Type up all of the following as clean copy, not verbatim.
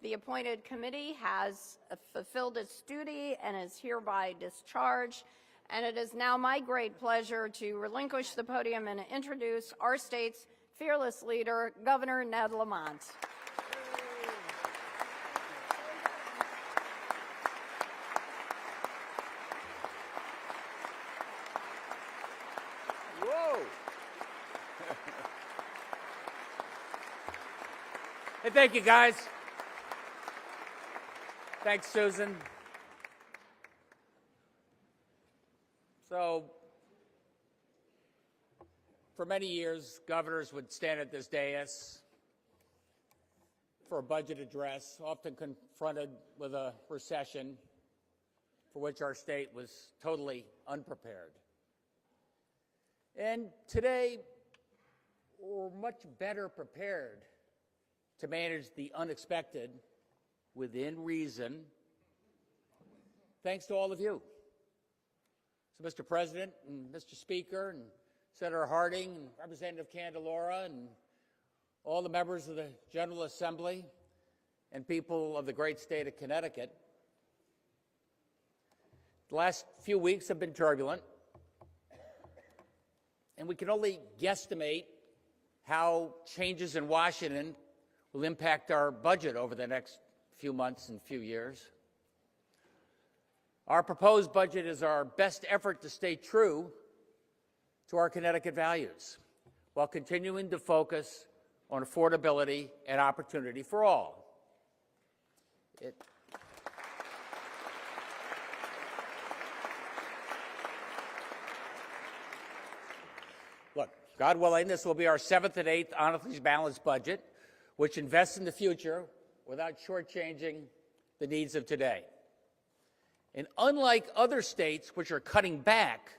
The appointed committee has fulfilled its duty and is hereby discharged. And it is now my great pleasure to relinquish the podium and introduce our state's fearless leader, Governor Ned Lamont. Whoa! Hey, thank you, guys. Thanks, Susan. So, for many years, governors would stand at this dais for a budget address, often confronted with a recession for which our state was totally unprepared. And today, we're much better prepared to manage the unexpected within reason, thanks to all of you. So, Mr. President and Mr. Speaker and Senator Harding and Representative Candelora and all the members of the General Assembly and people of the great state of Connecticut, the last few weeks have been turbulent, and we can only guesstimate how changes in Washington will impact our budget over the next few months and few years. Our proposed budget is our best effort to stay true to our Connecticut values while continuing to focus on affordability and opportunity for all. Look, God willing, this will be our 7th and 8th honestly balanced budget, which invests in the future without shortchanging the needs of today. And unlike other states which are cutting back,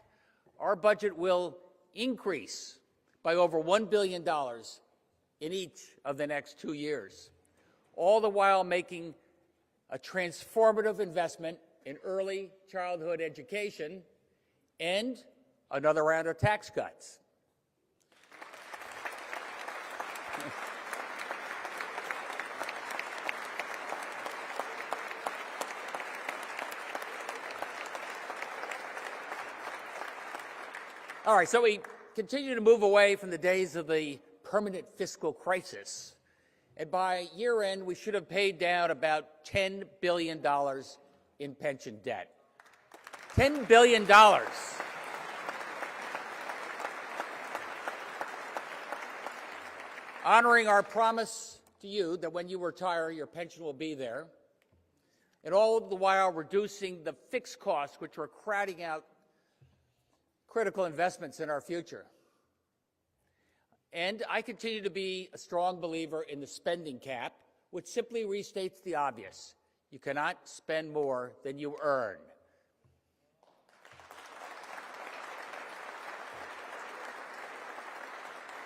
our budget will increase by over $1 billion in each of the next 2 years, all the while making a transformative investment in early childhood education and another round of tax cuts. All right, so we continue to move away from the days of the permanent fiscal crisis. And by year end, we should have paid down about $10 billion in pension debt. $10 billion. Honoring our promise to you that when you retire, your pension will be there. And all the while reducing the fixed costs, which are crowding out critical investments in our future. And I continue to be a strong believer in the spending cap, which simply restates the obvious. You cannot spend more than you earn.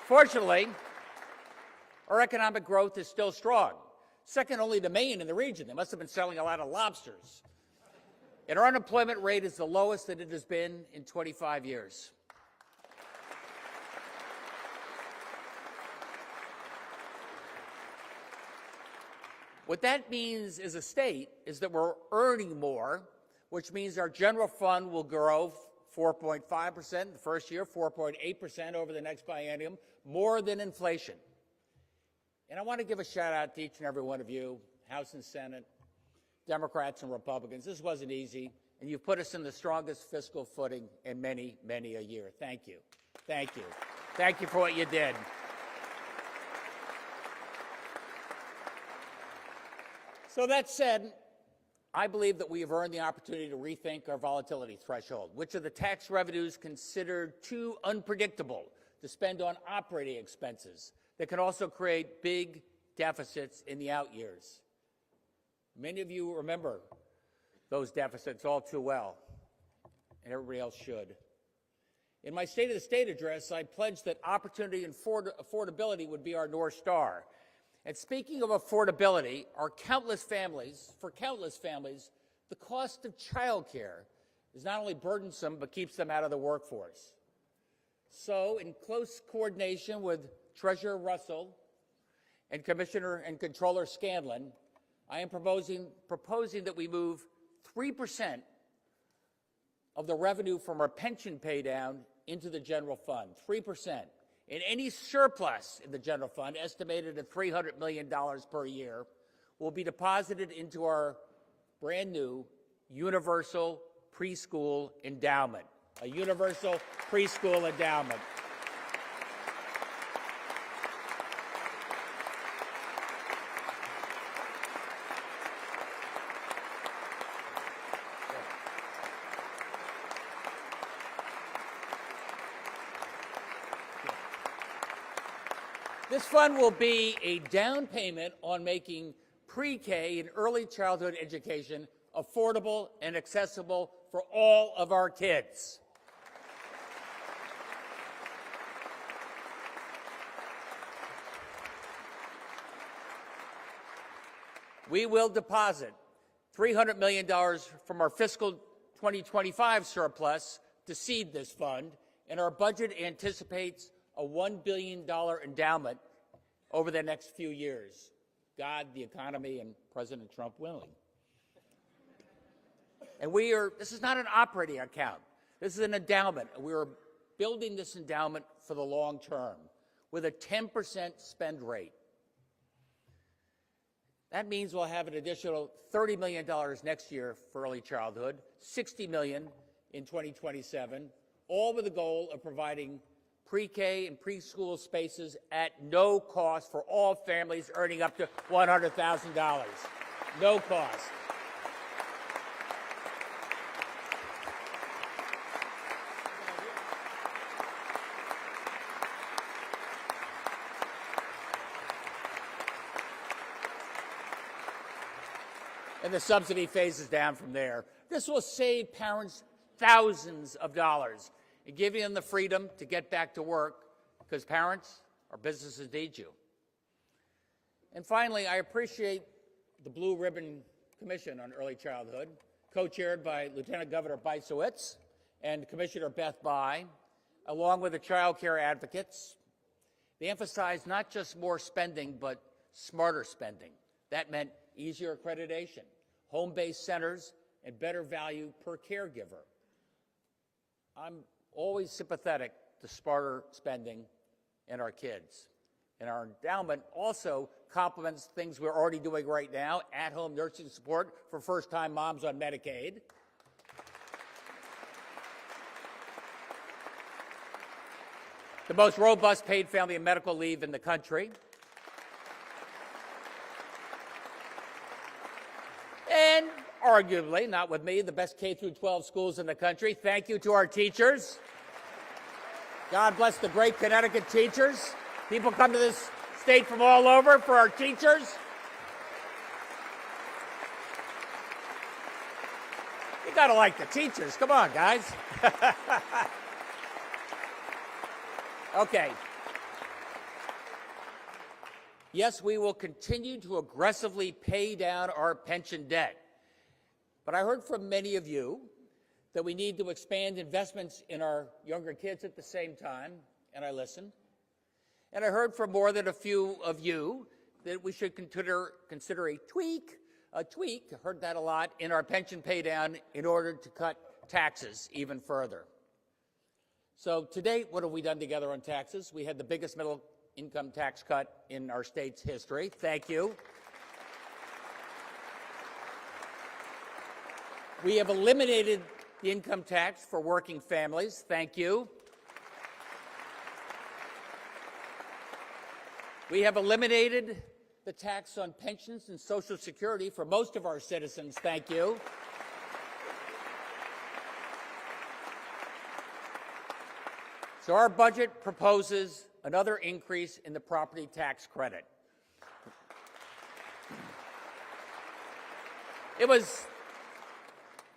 Fortunately, our economic growth is still strong, second only to Maine in the region. They must have been selling a lot of lobsters. And our unemployment rate is the lowest that it has been in 25 years. What that means as a state is that we're earning more, which means our general fund will grow 4.5% in the first year, 4.8% over the next biennium, more than inflation. And I want to give a shout out to each and every one of you, House and Senate, Democrats and Republicans. This wasn't easy, and you've put us in the strongest fiscal footing in many, many a year. Thank you. Thank you. Thank you for what you did. So that said, I believe that we have earned the opportunity to rethink our volatility threshold, which are the tax revenues considered too unpredictable to spend on operating expenses that can also create big deficits in the out years. Many of you remember those deficits all too well, and everybody else should. In my State of the State address, I pledged that opportunity and affordability would be our North Star. And speaking of affordability, for countless families, the cost of childcare is not only burdensome, but keeps them out of the workforce. So, in close coordination with Treasurer Russell and Commissioner and Controller Scanlon, I am proposing that we move 3% of the revenue from our pension paydown into the general fund, 3%. And any surplus in the general fund, estimated at $300 million per year, will be deposited into our brand new universal preschool endowment, a universal preschool endowment. This fund will be a down payment on making pre-K and early childhood education affordable and accessible for all of our kids. We will deposit $300 million from our fiscal 2025 surplus to seed this fund, and our budget anticipates a $1 billion endowment over the next few years. God, the economy, and President Trump willing. And this is not an operating account. This is an endowment. We are building this endowment for the long term with a 10% spend rate. That means we'll have an additional $30 million next year for early childhood, $60 million in 2027, all with the goal of providing pre-K and preschool spaces at no cost for all families earning up to $100,000. No cost. And the subsidy phases down from there. This will save parents thousands of dollars and giving them the freedom to get back to work, because parents, our businesses need you. And finally, I appreciate the Blue Ribbon Commission on Early Childhood, co-chaired by Lieutenant Governor Bysowitz and Commissioner Beth Bai, along with the child care advocates. They emphasized not just more spending, but smarter spending. That meant easier accreditation, home-based centers, and better value per caregiver. I'm always sympathetic to smarter spending in our kids. And our endowment also complements things we're already doing right now, at-home nursing support for first-time moms on Medicaid. The most robust paid family and medical leave in the country. And arguably, not with me, the best K-12 schools in the country. Thank you to our teachers. God bless the great Connecticut teachers. People come to this state from all over for our teachers. You gotta like the teachers. Come on, guys. Okay. Yes, we will continue to aggressively pay down our pension debt. But I heard from many of you that we need to expand investments in our younger kids at the same time, and I listened. And I heard from more than a few of you that we should consider a tweak, I heard that a lot, in our pension paydown in order to cut taxes even further. So to date, what have we done together on taxes? We had the biggest middle income tax cut in our state's history. Thank you. We have eliminated the income tax for working families. Thank you. We have eliminated the tax on pensions and Social Security for most of our citizens. Thank you. So our budget proposes another increase in the property tax credit. It was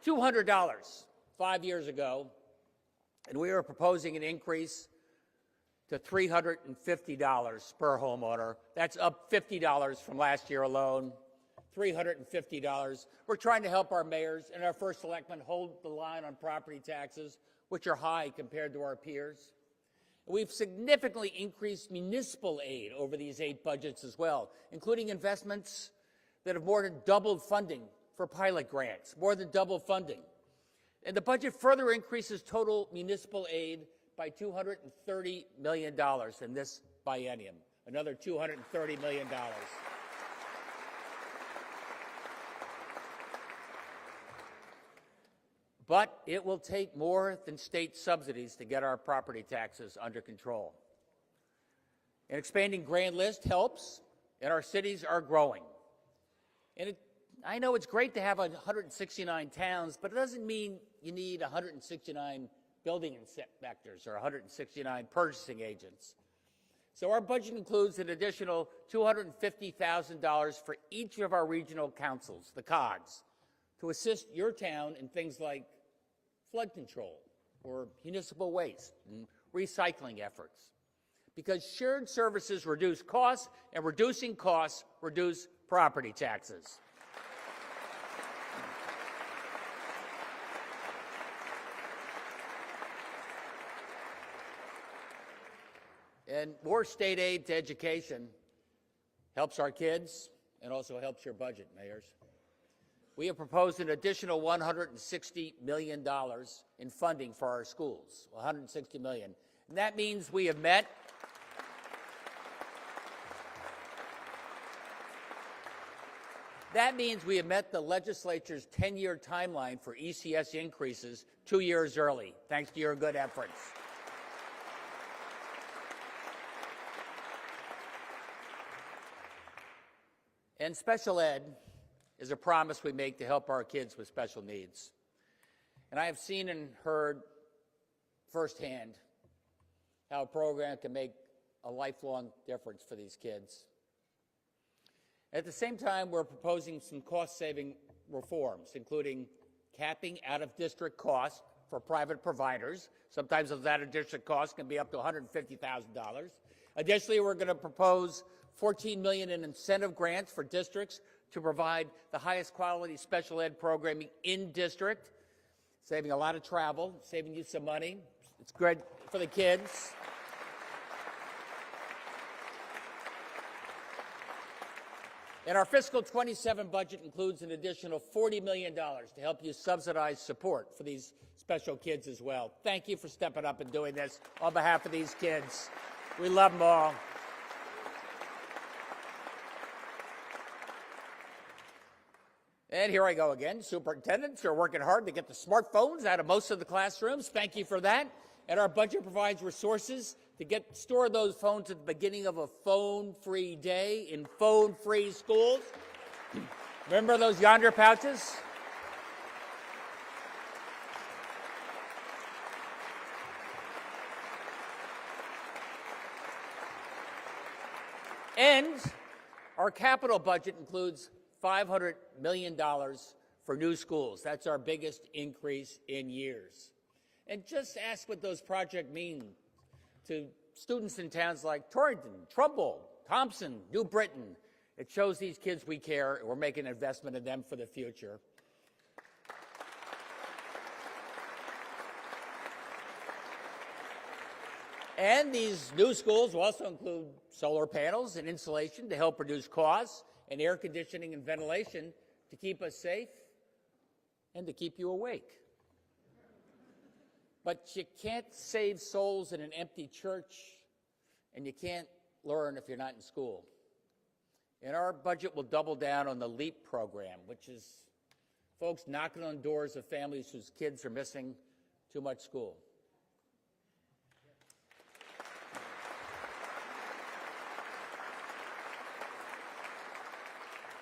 $200 5 years ago, and we are proposing an increase to $350 per homeowner. That's up $50 from last year alone, $350. We're trying to help our mayors and our first selectmen hold the line on property taxes, which are high compared to our peers. We've significantly increased municipal aid over these 8 budgets as well, including investments that have more than doubled funding for pilot grants, more than doubled funding. And the budget further increases total municipal aid by $230 million in this biennium, another $230 million. But it will take more than state subsidies to get our property taxes under control. An expanding grand list helps, and our cities are growing. And I know it's great to have 169 towns, but it doesn't mean you need 169 building inspectors or 169 purchasing agents. So our budget includes an additional $250,000 for each of our regional councils, the COGs, to assist your town in things like flood control or municipal waste and recycling efforts. Because shared services reduce costs, and reducing costs reduce property taxes. And more state aid to education helps our kids and also helps your budget, mayors. We have proposed an additional $160 million in funding for our schools, $160 million. And that means we have met the legislature's 10-year timeline for ECS increases 2 years early, thanks to your good efforts. And special ed is a promise we make to help our kids with special needs. And I have seen and heard firsthand how a program can make a lifelong difference for these kids. At the same time, we're proposing some cost-saving reforms, including capping out-of-district costs for private providers. Sometimes those out-of-district costs can be up to $150,000. Additionally, we're going to propose $14 million in incentive grants for districts to provide the highest quality special ed programming in district, saving a lot of travel, saving you some money. It's good for the kids. And our fiscal 27 budget includes an additional $40 million to help you subsidize support for these special kids as well. Thank you for stepping up and doing this on behalf of these kids. We love them all. And here I go again. Superintendents are working hard to get the smartphones out of most of the classrooms. Thank you for that. And our budget provides resources to store those phones at the beginning of a phone-free day in phone-free schools. Remember those yonder pouches? And our capital budget includes $500 million for new schools. That's our biggest increase in years. And just ask what those projects mean to students in towns like Torrington, Trumbull, Thompson, New Britain. It shows these kids we care, and we're making an investment in them for the future. And these new schools will also include solar panels and insulation to help reduce costs, and air conditioning and ventilation to keep us safe and to keep you awake. But you can't save souls in an empty church, and you can't learn if you're not in school. And our budget will double down on the LEAP program, which is folks knocking on doors of families whose kids are missing too much school.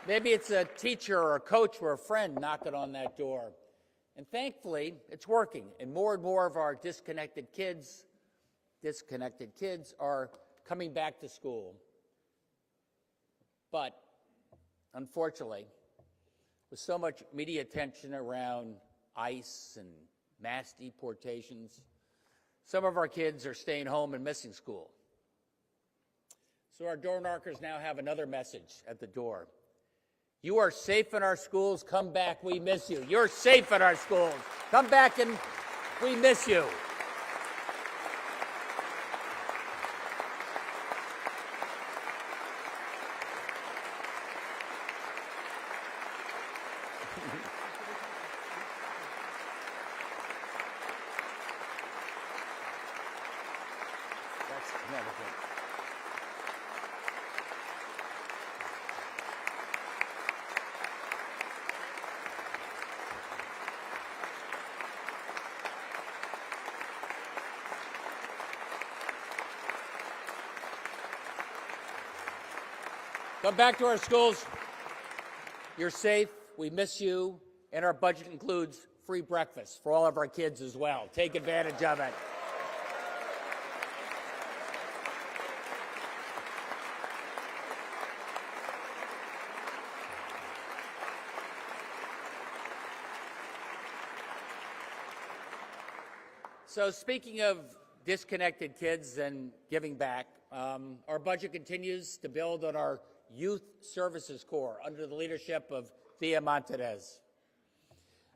Maybe it's a teacher or a coach or a friend knocking on that door. And thankfully, it's working. And more of our disconnected kids are coming back to school. But unfortunately, with so much media attention around ICE and mass deportations, some of our kids are staying home and missing school. So our door knockers now have another message at the door. You are safe in our schools. Come back. We miss you. You're safe in our schools. Come back and we miss you. That's another thing. Come back to our schools. You're safe. We miss you. And our budget includes free breakfast for all of our kids as well. Take advantage of it. So speaking of disconnected kids and giving back, our budget continues to build on our Youth Services Corps under the leadership of Thea Montanez.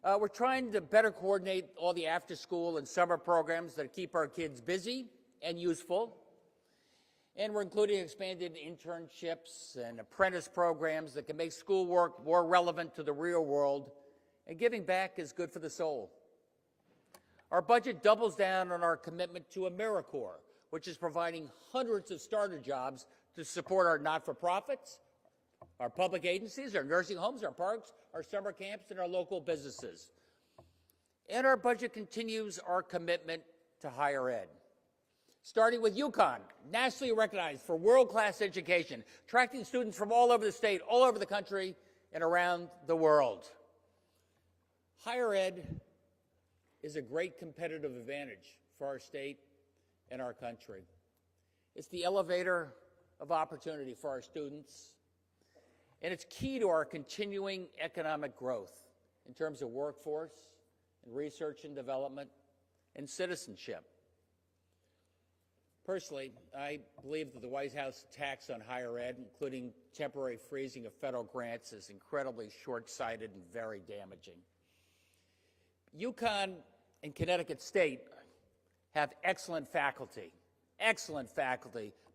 We're trying to better coordinate all the after-school and summer programs that keep our kids busy and useful. And we're including expanded internships and apprentice programs that can make schoolwork more relevant to the real world. And giving back is good for the soul. Our budget doubles down on our commitment to AmeriCorps, which is providing hundreds of starter jobs to support our not-for-profits, our public agencies, our nursing homes, our parks, our summer camps, and our local businesses. And our budget continues our commitment to higher ed, starting with UConn, nationally recognized for world-class education, attracting students from all over the state, all over the country, and around the world. Higher ed is a great competitive advantage for our state and our country. It's the elevator of opportunity for our students, and it's key to our continuing economic growth in terms of workforce and research and development and citizenship. Personally, I believe that the White House tax on higher ed, including temporary freezing of federal grants, is incredibly short-sighted and very damaging. UConn and Connecticut State have excellent faculty,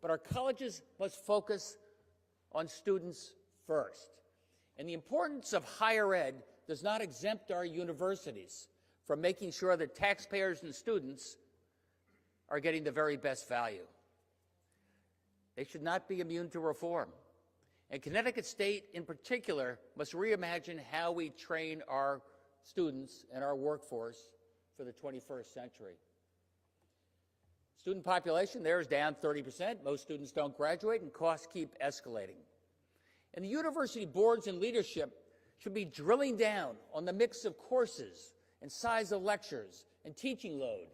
but our colleges must focus on students first. And the importance of higher ed does not exempt our universities from making sure that taxpayers and students are getting the very best value. They should not be immune to reform. And Connecticut State, in particular, must reimagine how we train our students and our workforce for the 21st century. Student population there is down 30%. Most students don't graduate, and costs keep escalating. And the university boards and leadership should be drilling down on the mix of courses and size of lectures and teaching load.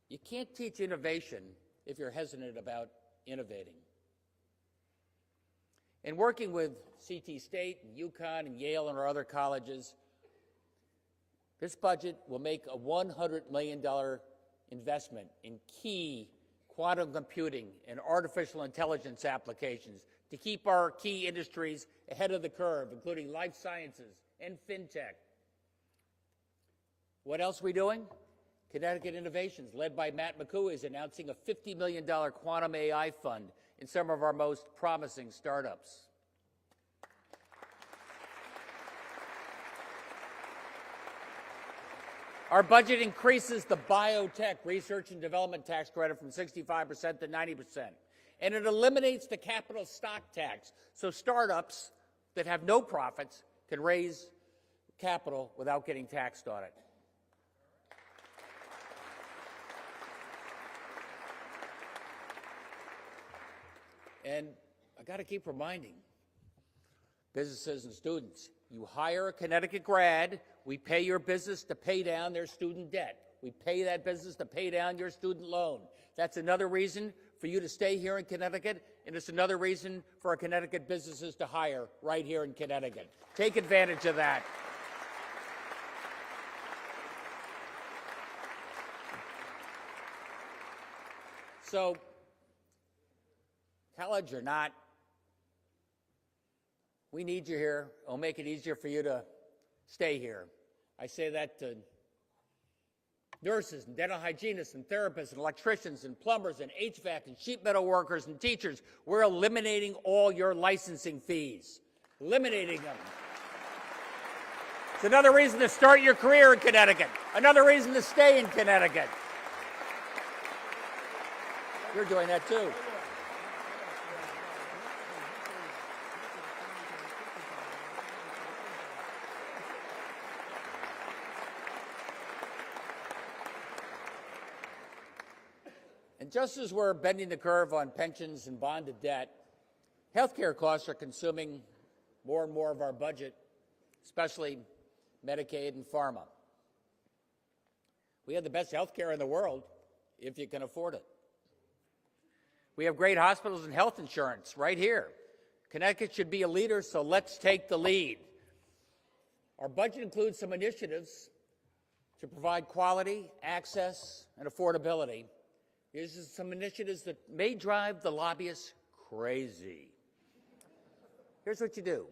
You can't teach innovation if you're hesitant about innovating. And working with CT State and UConn and Yale and our other colleges, this budget will make a $100 million investment in key quantum computing and artificial intelligence applications to keep our key industries ahead of the curve, including life sciences and fintech. What else are we doing? Connecticut Innovations, led by Matt McCoo, is announcing a $50 million quantum AI fund in some of our most promising startups. Our budget increases the biotech research and development tax credit from 65% to 90%. And it eliminates the capital stock tax, so startups that have no profits can raise capital without getting taxed on it. And I got to keep reminding businesses and students, you hire a Connecticut grad, we pay your business to pay down their student debt. We pay that business to pay down your student loan. That's another reason for you to stay here in Connecticut, and it's another reason for our Connecticut businesses to hire right here in Connecticut. Take advantage of that. So, college or not, we need you here. It'll make it easier for you to stay here. I say that to nurses and dental hygienists and therapists and electricians and plumbers and HVAC and sheet metal workers and teachers. We're eliminating all your licensing fees. Eliminating them. It's another reason to start your career in Connecticut. Another reason to stay in Connecticut. You're doing that too. And just as we're bending the curve on pensions and bonded debt, healthcare costs are consuming more and more of our budget, especially Medicaid and pharma. We have the best healthcare in the world if you can afford it. We have great hospitals and health insurance right here. Connecticut should be a leader, so let's take the lead. Our budget includes some initiatives to provide quality, access, and affordability. These are some initiatives that may drive the lobbyists crazy. Here's what you do.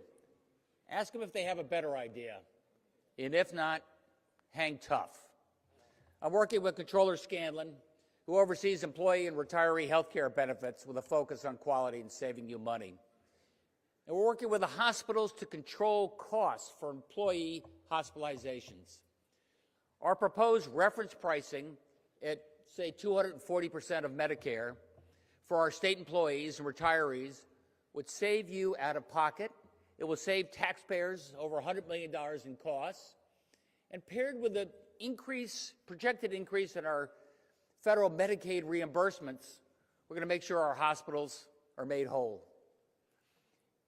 Ask them if they have a better idea. And if not, hang tough. I'm working with Controller Scanlon, who oversees employee and retiree health care benefits with a focus on quality and saving you money. And we're working with the hospitals to control costs for employee hospitalizations. Our proposed reference pricing at, say, 240% of Medicare for our state employees and retirees would save you out of pocket. It will save taxpayers over $100 million in costs. And paired with the projected increase in our federal Medicaid reimbursements, we're going to make sure our hospitals are made whole.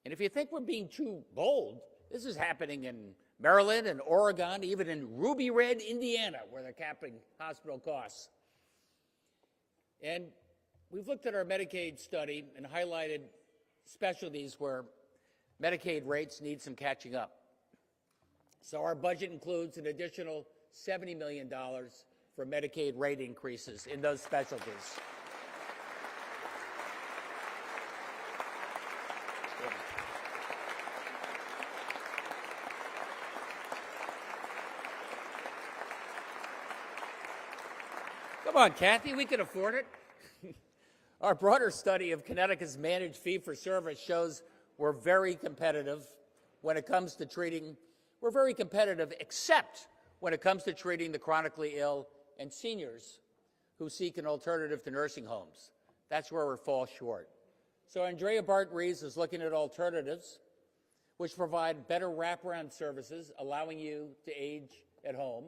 And if you think we're being too bold, this is happening in Maryland and Oregon, even in Ruby Red, Indiana, where they're capping hospital costs. And we've looked at our Medicaid study and highlighted specialties where Medicaid rates need some catching up. So our budget includes an additional $70 million for Medicaid rate increases in those specialties. Come on, Kathy, we can afford it. Our broader study of Connecticut's managed fee-for-service shows we're very competitive when it comes to treating, we're very competitive except when it comes to treating the chronically ill and seniors who seek an alternative to nursing homes. That's where we fall short. So Andrea Barton-Rees is looking at alternatives which provide better wraparound services, allowing you to age at home.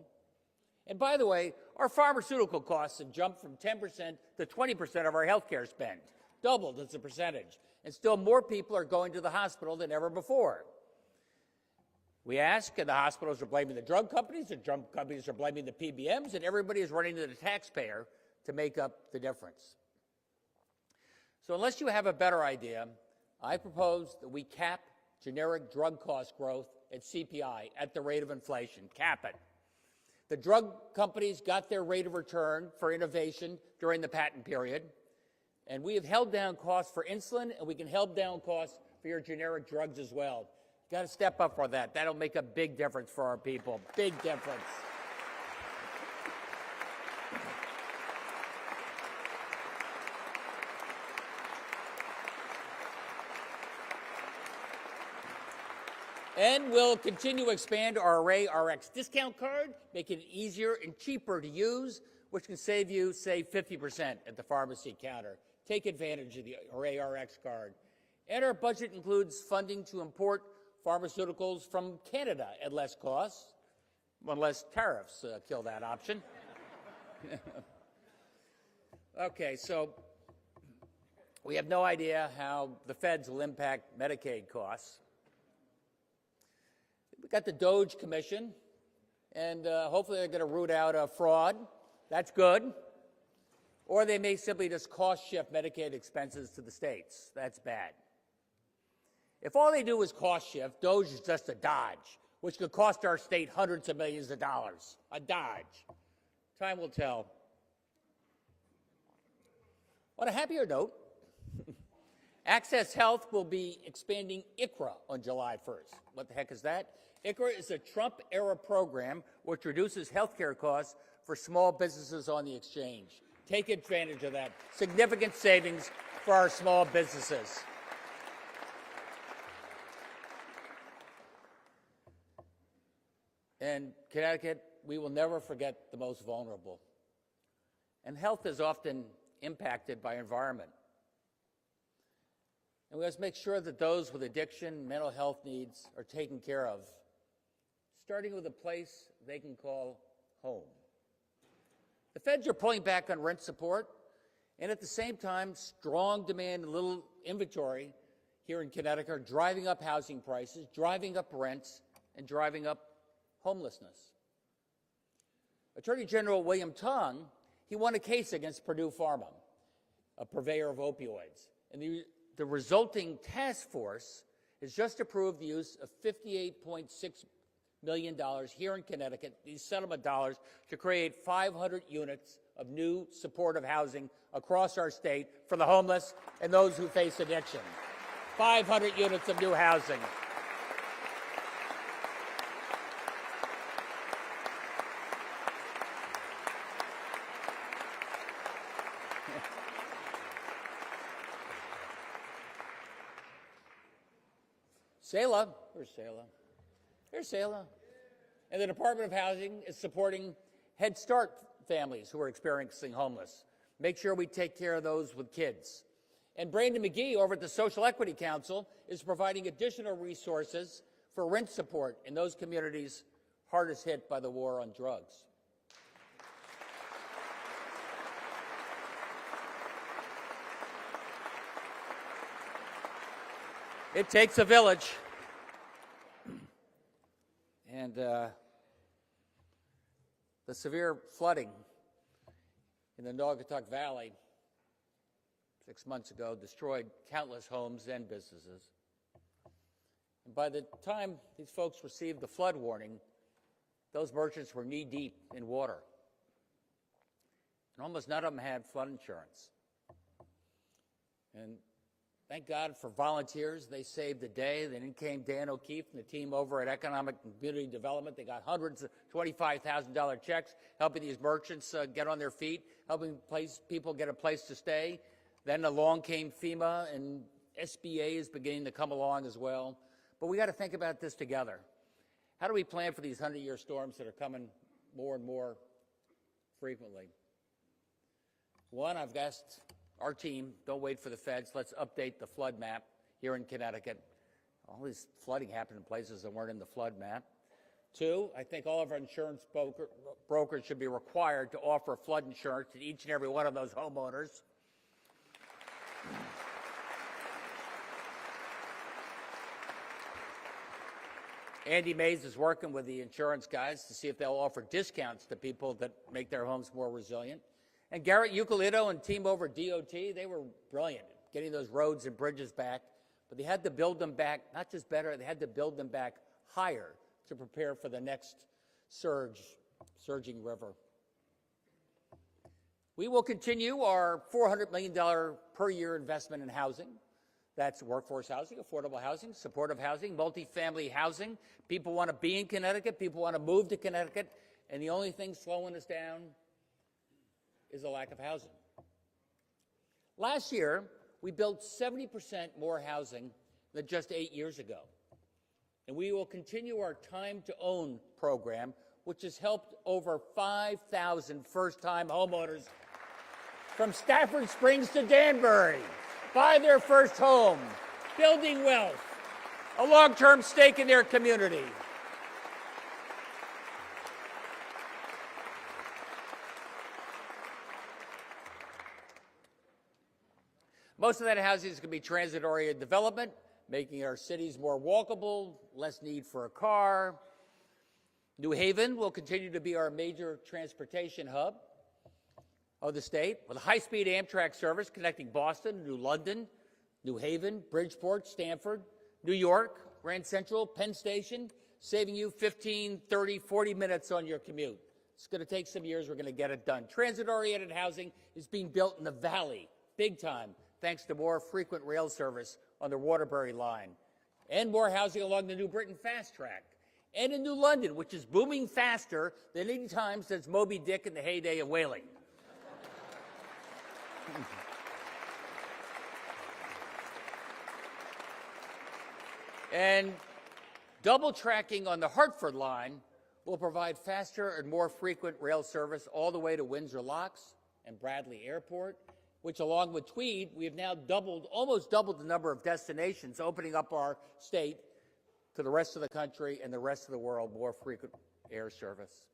And by the way, our pharmaceutical costs have jumped from 10% to 20% of our healthcare spend, doubled as a percentage. And still more people are going to the hospital than ever before. We ask, and the hospitals are blaming the drug companies, the drug companies are blaming the PBMs, and everybody is running to the taxpayer to make up the difference. So unless you have a better idea, I propose that we cap generic drug cost growth at CPI at the rate of inflation. Cap it. The drug companies got their rate of return for innovation during the patent period, and we have held down costs for insulin, and we can hold down costs for your generic drugs as well. You've got to step up for that. That'll make a big difference for our people. Big difference. And we'll continue to expand our Array RX discount card, making it easier and cheaper to use, which can save you, say, 50% at the pharmacy counter. Take advantage of the Array RX card. And our budget includes funding to import pharmaceuticals from Canada at less cost, unless tariffs kill that option. Okay, so we have no idea how the feds will impact Medicaid costs. We've got the DOJ Commission, and hopefully they're going to root out fraud. That's good. Or they may simply just cost shift Medicaid expenses to the states. That's bad. If all they do is cost shift, DOJ is just a dodge, which could cost our state hundreds of millions of dollars. A dodge. Time will tell. On a happier note, Access Health will be expanding ICHRA on July 1st. What the heck is that? ICHRA is a Trump-era program which reduces health care costs for small businesses on the exchange. Take advantage of that. Significant savings for our small businesses. In Connecticut, we will never forget the most vulnerable. And health is often impacted by environment. And we must make sure that those with addiction, mental health needs are taken care of, starting with a place they can call home. The feds are pulling back on rent support, and at the same time, strong demand and little inventory here in Connecticut are driving up housing prices, driving up rents, and driving up homelessness. Attorney General William Tong, he won a case against Purdue Pharma, a purveyor of opioids. And the resulting task force has just approved the use of $58.6 million here in Connecticut, these settlement dollars, to create 500 units of new supportive housing across our state for the homeless and those who face addiction. 500 units of new housing. Selah, where's Selah? There's Selah. And the Department of Housing is supporting Head Start families who are experiencing homeless. Make sure we take care of those with kids. And Brandon McGee over at the Social Equity Council is providing additional resources for rent support in those communities hardest hit by the war on drugs. It takes a village. And the severe flooding in the Naugatuck Valley 6 months ago destroyed countless homes and businesses. And by the time these folks received the flood warning, those merchants were knee-deep in water. And almost none of them had flood insurance. And thank God for volunteers. They saved the day. Then in came Dan O'Keefe and the team over at Economic and Community Development. They got hundreds of $25,000 checks, helping these merchants get on their feet, helping people get a place to stay. Then along came FEMA, and SBA is beginning to come along as well. But we got to think about this together. How do we plan for these 100-year storms that are coming more and more frequently? One, I've asked our team, don't wait for the feds, let's update the flood map here in Connecticut. All this flooding happened in places that weren't in the flood map. Two, I think all of our insurance brokers should be required to offer flood insurance to each and every one of those homeowners. Andy Mays is working with the insurance guys to see if they'll offer discounts to people that make their homes more resilient. And Garrett Euclidito and team over at DOT, they were brilliant getting those roads and bridges back, but they had to build them back, not just better, they had to build them back higher to prepare for the next surging river. We will continue our $400 million per year investment in housing. That's workforce housing, affordable housing, supportive housing, multifamily housing. People want to be in Connecticut, people want to move to Connecticut, and the only thing slowing us down is a lack of housing. Last year, we built 70% more housing than just 8 years ago. And we will continue our Time to Own program, which has helped over 5,000 first-time homeowners from Stafford Springs to Danbury buy their first home, building wealth, a long-term stake in their community. Most of that housing is going to be transit-oriented development, making our cities more walkable, less need for a car. New Haven will continue to be our major transportation hub of the state, with a high-speed Amtrak service connecting Boston, New London, New Haven, Bridgeport, Stamford, New York, Grand Central, Penn Station, saving you 15, 30, 40 minutes on your commute. It's going to take some years. We're going to get it done. Transit-oriented housing is being built in the Valley, big time, thanks to more frequent rail service on the Waterbury line, and more housing along the New Britain Fast Track, and in New London, which is booming faster than any time since Moby Dick in the heyday of whaling. And double tracking on the Hartford line We'll provide faster and more frequent rail service all the way to Windsor Locks and Bradley Airport, which along with Tweed, we have now almost doubled the number of destinations, opening up our state to the rest of the country and the rest of the world, more frequent air service.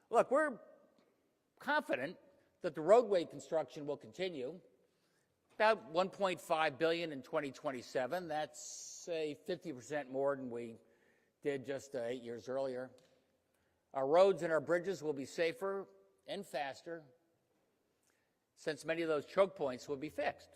Look, we're confident that the roadway construction will continue. About $1.5 billion in 2027. That's, say, 50% more than we did just 8 years earlier. Our roads and our bridges will be safer and faster, since many of those choke points will be fixed.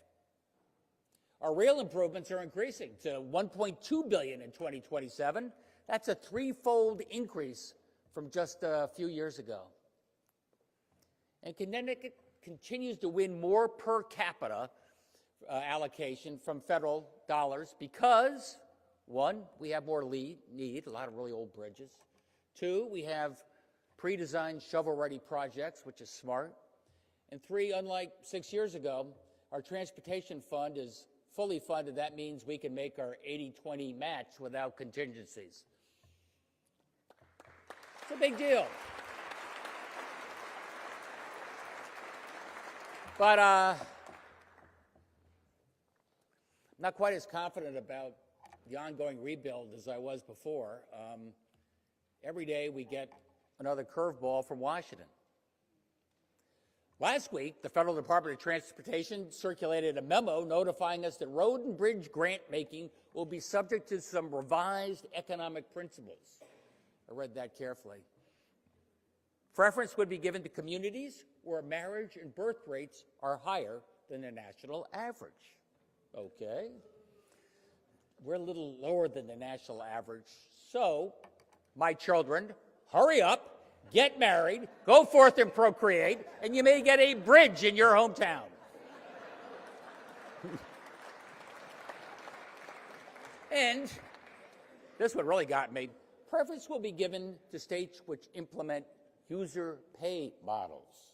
Our rail improvements are increasing to $1.2 billion in 2027. That's a threefold increase from just a few years ago. And Connecticut continues to win more per capita allocation from federal dollars because, one, we have more need, a lot of really old bridges. Two, we have pre-designed shovel-ready projects, which is smart. And three, unlike 6 years ago, our transportation fund is fully funded. That means we can make our 80-20 match without contingencies. It's a big deal. But I'm not quite as confident about the ongoing rebuild as I was before. Every day we get another curveball from Washington. Last week, the Federal Department of Transportation circulated a memo notifying us that road and bridge grant making will be subject to some revised economic principles. I read that carefully. Preference would be given to communities where marriage and birth rates are higher than the national average. Okay. We're a little lower than the national average. So, my children, hurry up. Get married, go forth and procreate, and you may get a bridge in your hometown. And this one really got me. Preference will be given to states which implement user pay models.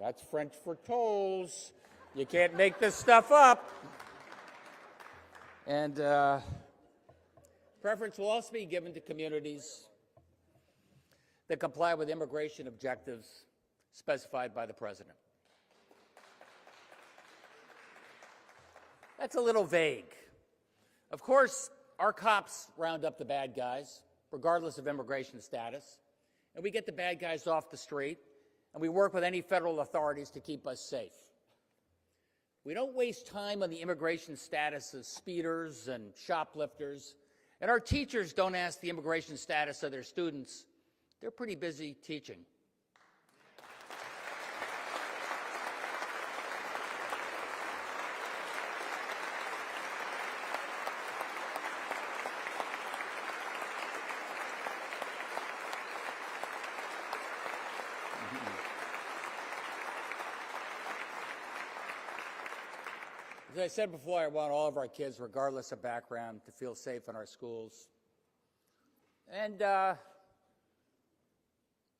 That's French for tolls. You can't make this stuff up. And preference will also be given to communities that comply with immigration objectives specified by the president. That's a little vague. Of course, our cops round up the bad guys, regardless of immigration status, and we get the bad guys off the street, and we work with any federal authorities to keep us safe. We don't waste time on the immigration status of speeders and shoplifters, and our teachers don't ask the immigration status of their students. They're pretty busy teaching. As I said before, I want all of our kids, regardless of background, to feel safe in our schools. And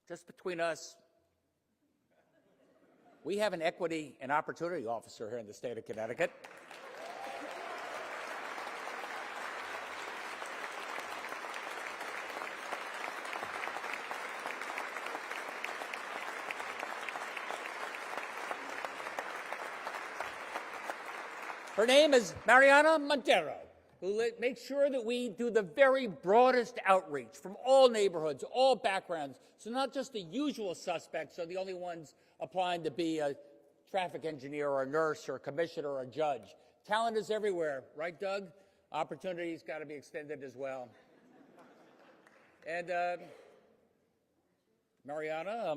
just between us, we have an equity and opportunity officer here in the state of Connecticut. Her name is Mariana Montero, who makes sure that we do the very broadest outreach from all neighborhoods, all backgrounds. So not just the usual suspects are the only ones applying to be a traffic engineer or a nurse or a commissioner or a judge. Talent is everywhere, right, Doug? Opportunity's got to be extended as well. And Mariana,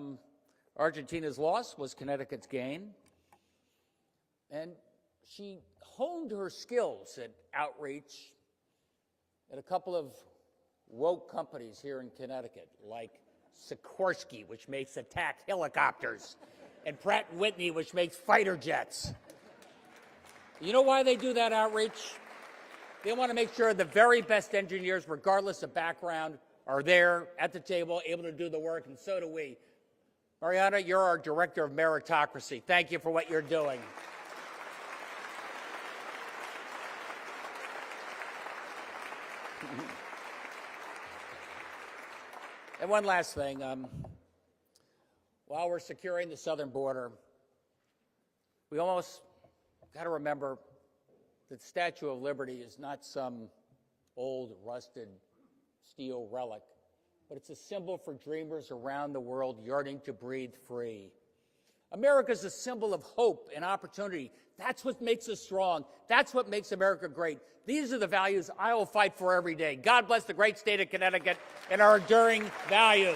Argentina's loss was Connecticut's gain. And she honed her skills at outreach at a couple of woke companies here in Connecticut, like Sikorsky, which makes attack helicopters, and Pratt & Whitney, which makes fighter jets. You know why they do that outreach? They want to make sure the very best engineers, regardless of background, are there at the table, able to do the work, and so do we. Mariana, you're our director of meritocracy. Thank you for what you're doing. And one last thing. While we're securing the southern border, we almost got to remember that the Statue of Liberty is not some old, rusted steel relic, but it's a symbol for dreamers around the world yearning to breathe free. America is a symbol of hope and opportunity. That's what makes us strong. That's what makes America great. These are the values I will fight for every day. God bless the great state of Connecticut and our enduring values.